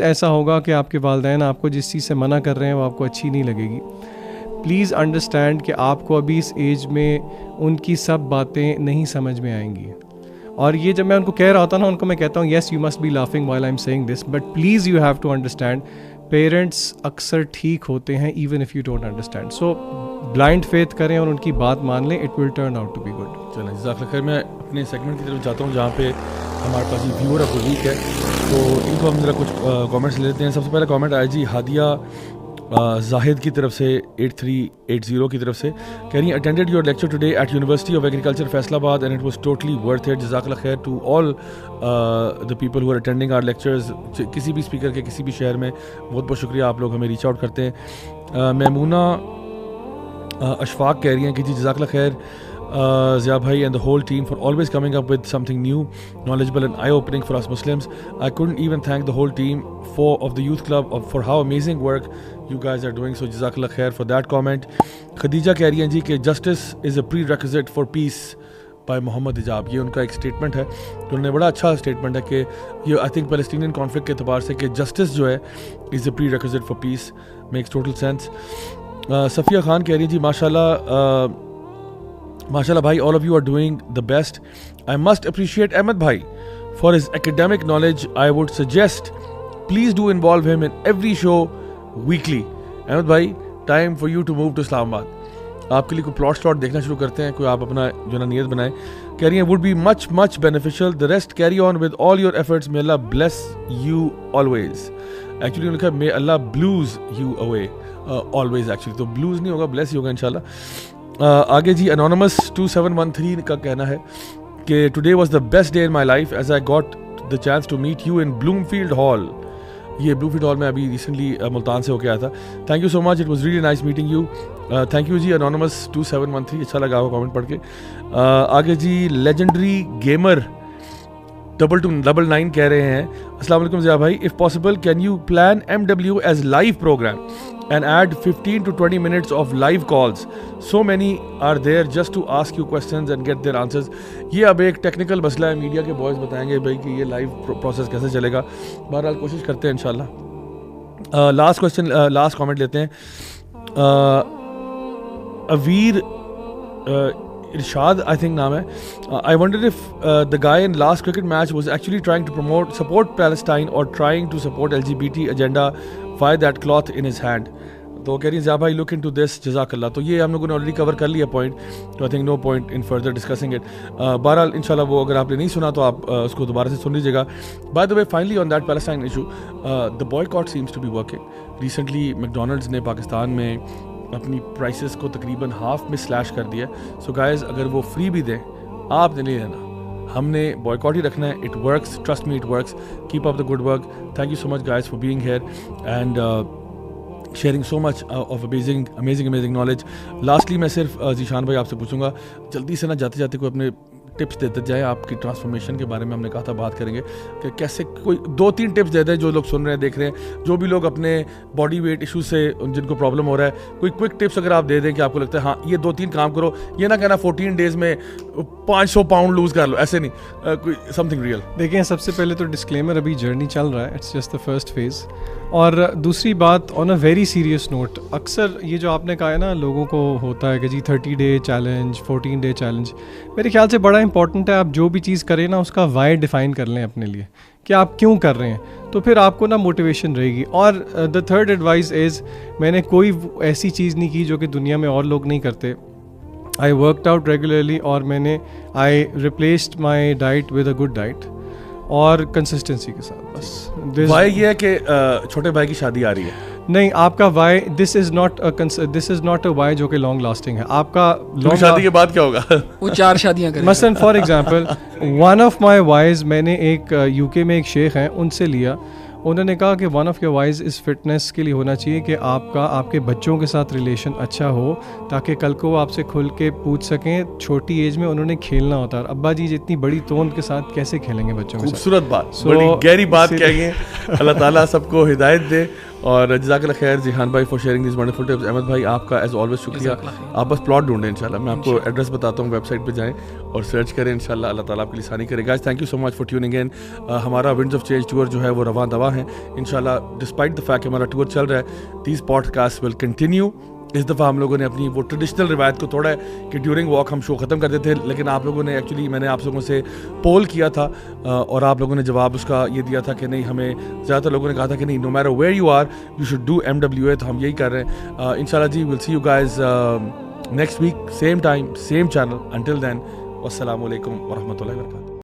ایسا ہوگا کہ آپ کے والدین آپ کو جس چیز سے منع کر رہے ہیں وہ آپ کو اچھی نہیں لگے گی. پلیز انڈرسٹینڈ کہ آپ کو ابھی اس ایج میں ان کی سب باتیں نہیں سمجھ میں آئیں گی. اور یہ جب میں ان کو کہہ رہا ہوتا نا, ان کو میں کہتا ہوں yes you must be laughing while I am saying this, but please you have to understand parents اکثر ٹھیک ہوتے ہیں even if you don't understand. So blind faith کریں اور ان کی بات مان لیں, it will turn out to be good. چلیں جزاک اللہ خیر. میں اپنے سیگمنٹ کی طرف جاتا ہوں جہاں پہ ہمارے پاس یہ ویور آف دا ویک ہے, تو ان کو ہم ذرا کچھ کامنٹس لے لیتے ہیں. سب سے پہلا کامنٹ آیا جی ہادیہ زاہد کی طرف سے 8380 کی طرف سے, کہہ رہی ہیں attended your lecture today at University of Agriculture Faisalabad and it was totally worth it. جزاک اللہ خیر to all the people who are attending our lectures. کسی بھی اسپیکر کے کسی بھی شہر میں بہت بہت شکریہ, آپ لوگ ہمیں ریچ آؤٹ کرتے ہیں. میمونہ اشفاق کہہ رہی ہیں کہ جی جزاک اللہ خیر Zia bhai and the whole team for always coming up with something new, knowledgeable and eye-opening for us Muslims. I couldn't even thank the whole team of the youth club for how amazing work you guys are doing. So jazakallah khair for that comment. Khadija کہہ رہی ہیں جی کہ justice is a prerequisite for peace by محمد حجاب. یہ ان کا ایک statement ہے, تو انہوں نے بڑا اچھا اسٹیٹمنٹ ہے کہ یہ آئی تھنک پیلسٹینین کانفلکٹ کے اعتبار سے کہ جسٹس جو ہے از اے prerequisite for peace, makes total sense. Safia Khan کہہ رہی ہیں جی ماشاءاللہ بھائی, all of you are doing the best. I must appreciate Ahmed bhai for his academic knowledge. I would suggest please do involve him in every show weekly. Ahmed bhai, time for you to move to Islamabad. آپ کے لیے کوئی plot slot دیکھنا شروع کرتے ہیں, کوئی آپ اپنا جو نا نیت بنائیں. کہہ رہی ہیں would be much beneficial. The rest carry on with all your efforts. May Allah bless you always. Actually انہوں نے کہا may Allah blues you away always. Actually تو blues نہیں ہوگا, bless ہی ہوگا انشاءاللہ. آگے جی انونیمس 2713 کا کہنا ہے کہ today was the best day in my life as I got the chance to meet you in Bloomfield hall. یہ بلوم فیلڈ ہال میں ابھی ریسنٹلی ملتان سے ہو کے آیا تھا. Thank you so much, it was really nice meeting you. Thank you ji anonymous 2713, اچھا لگا آپ کو کامنٹ پڑھ کے. آگے جی لیجنڈری گیمر 2299 کہہ رہے ہیں السلام علیکم ضیاء بھائی, if possible can you plan MW as live program and add 15 to 20 minutes of live calls. So many are there just to ask you questions and get their answers. یہ اب ایک technical مسئلہ ہے, میڈیا کے boys بتائیں گے بھائی کہ یہ لائیو پروسیس کیسے چلے گا. بہرحال کوشش کرتے ہیں انشاءاللہ. لاسٹ کامنٹ لیتے ہیں. اویر ارشاد آئی تھنک نام ہے. I wondered if the guy in last cricket match was actually trying to support Palestine or trying to support LGBT agenda. Why that cloth in his hand? تو کہہ رہی ہیں ضیاء بھائی look into this جزاک اللہ. تو یہ ہم لوگوں نے آلریڈی کور کر لیا پوائنٹ, تو I think no point in further discussing it. بہرحال انشاءاللہ وہ اگر آپ نے نہیں سنا تو آپ اس کو دوبارہ سے سن لیجیے گا. By the way finally on that Palestine issue, the boycott seems to be working. Recently McDonald's نے پاکستان میں اپنی پرائسز کو تقریباً ہاف میں سلیش کر دیا. سو گائز اگر وہ فری بھی دیں آپ نے نہیں لینا, ہم نے بوائکاٹ ہی رکھنا ہے. It works, trust me it works. Keep up the good work. Thank you so much guys for being here and sharing so much of amazing knowledge. Lastly میں صرف ذیشان بھائی آپ سے پوچھوں گا جلدی سے نا جاتے جاتے کوئی اپنے ٹپس دیتے جائیں. آپ کی ٹرانسفارمیشن کے بارے میں ہم نے کہا تھا بات کریں گے کہ کیسے کوئی 2-3 ٹپس دے دیں جو لوگ سن رہے ہیں دیکھ رہے ہیں, جو بھی لوگ اپنے باڈی ویٹ ایشو سے جن کو پرابلم ہو رہا ہے, کوئی کوئک ٹپس اگر آپ دے دیں کہ آپ کو لگتا ہے ہاں یہ 2-3 کام کرو. یہ نہ کہنا 14 ڈیز میں 500 پاؤنڈ لوز کر لو, ایسے نہیں, کوئی سم تھنگ ریئل. دیکھیں سب سے پہلے تو ڈسکلیمر ابھی جرنی چل رہا ہے, it's just the first phase. اور دوسری بات on a very serious note, اکثر یہ جو آپ نے کہا ہے نا لوگوں کو ہوتا ہے کہ جی 30 ڈے چیلنج 14 ڈے چیلنج, میرے خیال سے بڑا امپورٹنٹ ہے آپ جو بھی چیز کریں نا اس کا وائی ڈیفائن کر لیں اپنے لیے کہ آپ کیوں کر رہے ہیں, تو پھر آپ کو نا موٹیویشن رہے گی. اور دا تھرڈ ایڈوائز از میں نے کوئی ایسی چیز نہیں کی جو کہ دنیا میں اور لوگ نہیں کرتے. آئی ورکڈ آؤٹ ریگولرلی اور میں نے I replaced my diet with a good diet اور کنسسٹنسی کے ساتھ. بس وائی یہ ہے کہ چھوٹے بھائی کی شادی آ رہی ہے. نہیں, آپ کا why this is not a why جو کہ لانگ لاسٹنگ ہے. آپ کا شادی کے بعد کیا ہوگا, وہ 4 شادیاں کریں. مثلاً for example one of my wise, میں نے ایک UK میں ایک شیخ ہیں ان سے لیا. انہوں نے کہا کہ ون آف یور وائز اس فٹنس کے لیے ہونا چاہیے کہ آپ کے بچوں کے ساتھ ریلیشن اچھا ہو تاکہ کل کو وہ آپ سے کھل کے پوچھ سکیں. چھوٹی ایج میں انہوں نے کھیلنا ہوتا ہے, ابا جی جتنی بڑی توند کے ساتھ کیسے کھیلیں گے بچوں کے ساتھ. خوبصورت بات, بڑی گہری بات کہی ہے. اللہ تعالیٰ سب کو ہدایت دے اور جزاک اللہ خیر ذیحان بھائی for sharing these wonderful tips. Ahmed بھائی آپ کا ایز آلویز شکریہ. آپ بس پلاٹ ڈھونڈیں انشاءاللہ, میں آپ کو ایڈریس بتاتا ہوں, ویب سائٹ پہ جائیں اور سرچ کریں انشاءاللہ. اللہ تعالیٰ آپ کے لیے آسانی کرے گا. Thank you so much for tuning in. ہمارا ونڈز آف چینج ٹور جو ہے وہ رواں دواں ہے انشاءاللہ. ڈسپائٹ دا فیکٹ کہ ہمارا ٹور چل رہا ہے, these podcast will continue. اس دفعہ ہم لوگوں نے اپنی وہ ٹریڈیشنل روایت کو توڑا ہے کہ ڈیورنگ واک ہم شو ختم کرتے تھے, لیکن آپ لوگوں نے ایکچولی, میں نے آپ لوگوں سے پول کیا تھا اور آپ لوگوں نے جواب اس کا یہ دیا تھا کہ نہیں, ہمیں زیادہ تر لوگوں نے کہا تھا کہ نہیں, no matter where you are you should do MWA. تو ہم یہی کر رہے ہیں انشاءاللہ جی. Will see you guys next week, same time same channel. Until then والسلام علیکم ورحمۃ اللہ وبرکاتہ.